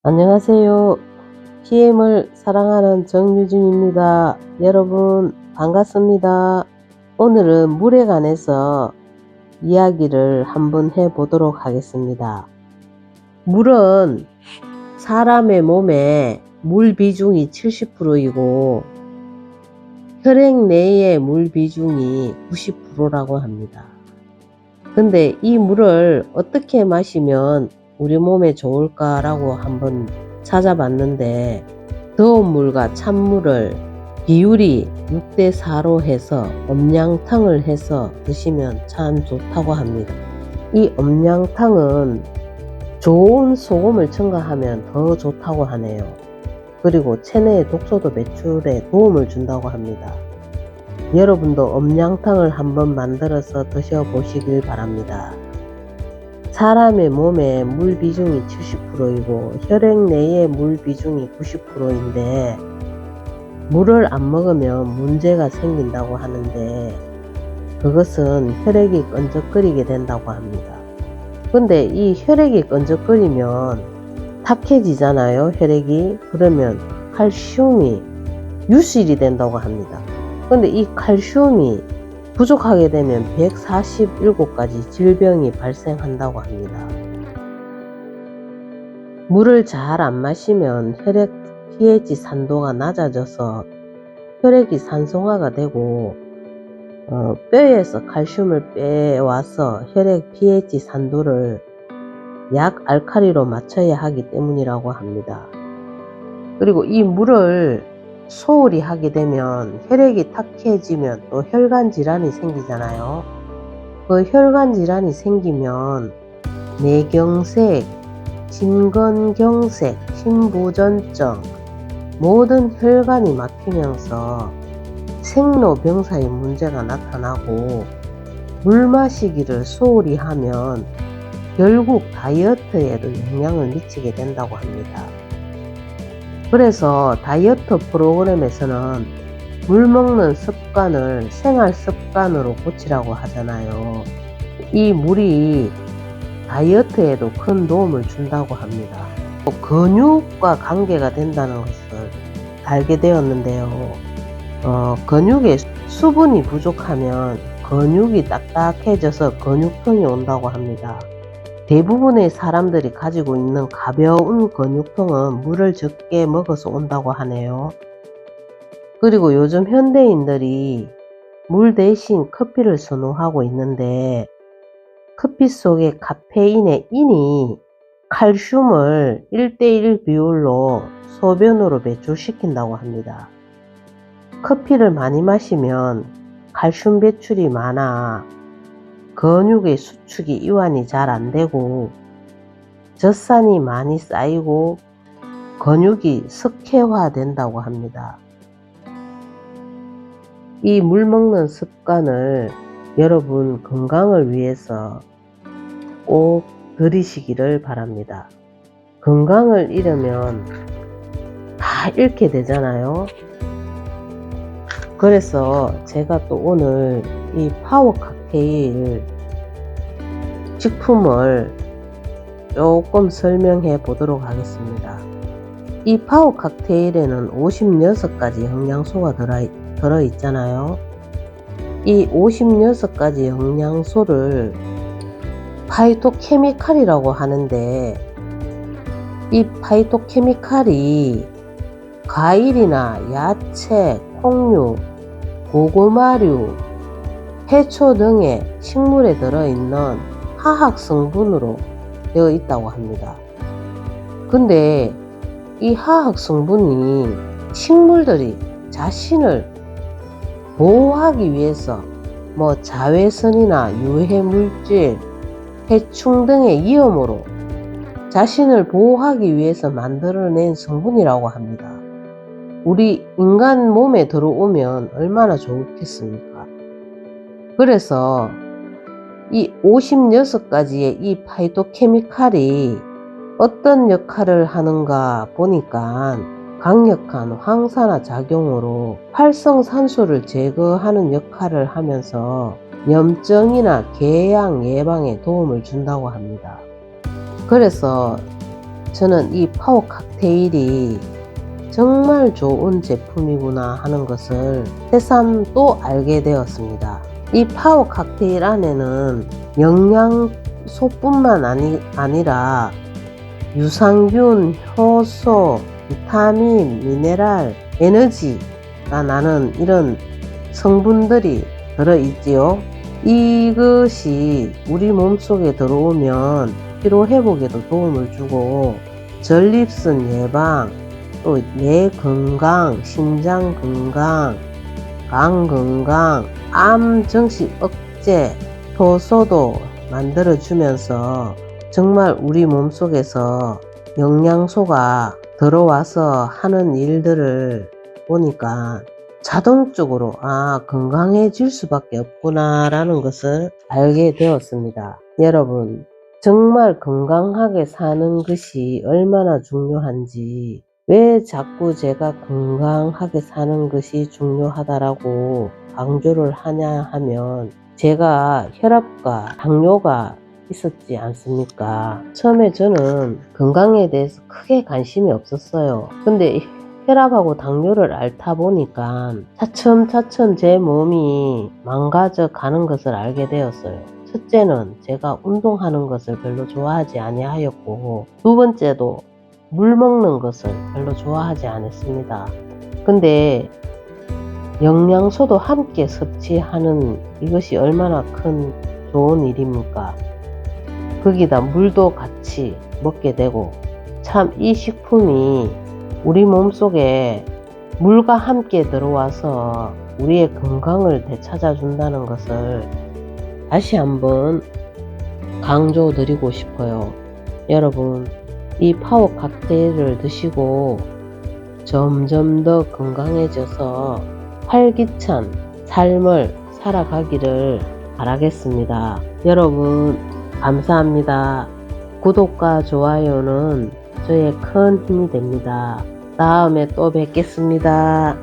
안녕하세요. PM을 사랑하는 정유진입니다. 여러분 반갑습니다. 오늘은 물에 관해서 이야기를 한번 해보도록 하겠습니다. 물은 사람의 몸에 물 비중이 70%이고 혈액 내의 물 비중이 90%라고 합니다. 근데 이 물을 어떻게 마시면 우리 몸에 좋을까라고 한번 찾아봤는데, 더운 물과 찬물을 비율이 6대4로 해서 엄양탕을 해서 드시면 참 좋다고 합니다. 이 엄양탕은 좋은 소금을 첨가하면 더 좋다고 하네요. 그리고 체내의 독소도 배출에 도움을 준다고 합니다. 여러분도 엄양탕을 한번 만들어서 드셔보시길 바랍니다. 사람의 몸에 물 비중이 70%이고 혈액 내의 물 비중이 90%인데 물을 안 먹으면 문제가 생긴다고 하는데, 그것은 혈액이 끈적거리게 된다고 합니다. 근데 이 혈액이 끈적거리면 탁해지잖아요, 혈액이. 그러면 칼슘이 유실이 된다고 합니다. 근데 이 칼슘이 부족하게 되면 147가지 질병이 발생한다고 합니다. 물을 잘 안 마시면 혈액 pH 산도가 낮아져서 혈액이 산성화가 되고 뼈에서 칼슘을 빼와서 혈액 pH 산도를 약 알칼리로 맞춰야 하기 때문이라고 합니다. 그리고 이 물을 소홀히 하게 되면 혈액이 탁해지면 또 혈관 질환이 생기잖아요. 그 혈관 질환이 생기면 뇌경색, 심근경색, 심부전증, 모든 혈관이 막히면서 생로병사의 문제가 나타나고, 물 마시기를 소홀히 하면 결국 다이어트에도 영향을 미치게 된다고 합니다. 그래서 다이어트 프로그램에서는 물 먹는 습관을 생활 습관으로 고치라고 하잖아요. 이 물이 다이어트에도 큰 도움을 준다고 합니다. 근육과 관계가 된다는 것을 알게 되었는데요. 근육에 수분이 부족하면 근육이 딱딱해져서 근육통이 온다고 합니다. 대부분의 사람들이 가지고 있는 가벼운 근육통은 물을 적게 먹어서 온다고 하네요. 그리고 요즘 현대인들이 물 대신 커피를 선호하고 있는데, 커피 속의 카페인의 인이 칼슘을 1대1 비율로 소변으로 배출시킨다고 합니다. 커피를 많이 마시면 칼슘 배출이 많아 근육의 수축이 이완이 잘 안되고 젖산이 많이 쌓이고 근육이 석회화 된다고 합니다. 이 물 먹는 습관을 여러분 건강을 위해서 꼭 들이시기를 바랍니다. 건강을 잃으면 다 잃게 되잖아요. 그래서 제가 또 오늘 이 파워 칵테일 식품을 조금 설명해 보도록 하겠습니다. 이 파워 칵테일에는 56가지 영양소가 들어있잖아요. 이 56가지 영양소를 파이토케미칼이라고 하는데, 이 파이토케미칼이 과일이나 야채, 콩류, 고구마류, 해초 등의 식물에 들어있는 화학 성분으로 되어 있다고 합니다. 근데 이 화학 성분이 식물들이 자신을 보호하기 위해서 자외선이나 유해물질, 해충 등의 위험으로 자신을 보호하기 위해서 만들어낸 성분이라고 합니다. 우리 인간 몸에 들어오면 얼마나 좋겠습니까? 그래서 이 56가지의 이 파이토케미칼이 어떤 역할을 하는가 보니까 강력한 항산화 작용으로 활성산소를 제거하는 역할을 하면서 염증이나 궤양 예방에 도움을 준다고 합니다. 그래서 저는 이 파워 칵테일이 정말 좋은 제품이구나 하는 것을 새삼 또 알게 되었습니다. 이 파워 칵테일 안에는 영양소뿐만 아니라 유산균, 효소, 비타민, 미네랄, 에너지가 나는 이런 성분들이 들어있지요. 이것이 우리 몸속에 들어오면 피로회복에도 도움을 주고 전립선 예방, 또 뇌 건강, 심장 건강, 간 건강, 암 증식 억제, 효소도 만들어주면서 정말 우리 몸속에서 영양소가 들어와서 하는 일들을 보니까 자동적으로 건강해질 수밖에 없구나 라는 것을 알게 되었습니다. 여러분, 정말 건강하게 사는 것이 얼마나 중요한지, 왜 자꾸 제가 건강하게 사는 것이 중요하다라고 강조를 하냐 하면, 제가 혈압과 당뇨가 있었지 않습니까? 처음에 저는 건강에 대해서 크게 관심이 없었어요. 근데 혈압하고 당뇨를 앓다 보니까 차츰차츰 제 몸이 망가져 가는 것을 알게 되었어요. 첫째는 제가 운동하는 것을 별로 좋아하지 아니하였고, 두 번째도 물 먹는 것을 별로 좋아하지 않았습니다. 근데 영양소도 함께 섭취하는 이것이 얼마나 큰 좋은 일입니까? 거기다 물도 같이 먹게 되고, 참 이 식품이 우리 몸속에 물과 함께 들어와서 우리의 건강을 되찾아 준다는 것을 다시 한번 강조드리고 싶어요. 여러분, 이 파워 칵테일을 드시고 점점 더 건강해져서 활기찬 삶을 살아가기를 바라겠습니다. 여러분, 감사합니다. 구독과 좋아요는 저의 큰 힘이 됩니다. 다음에 또 뵙겠습니다.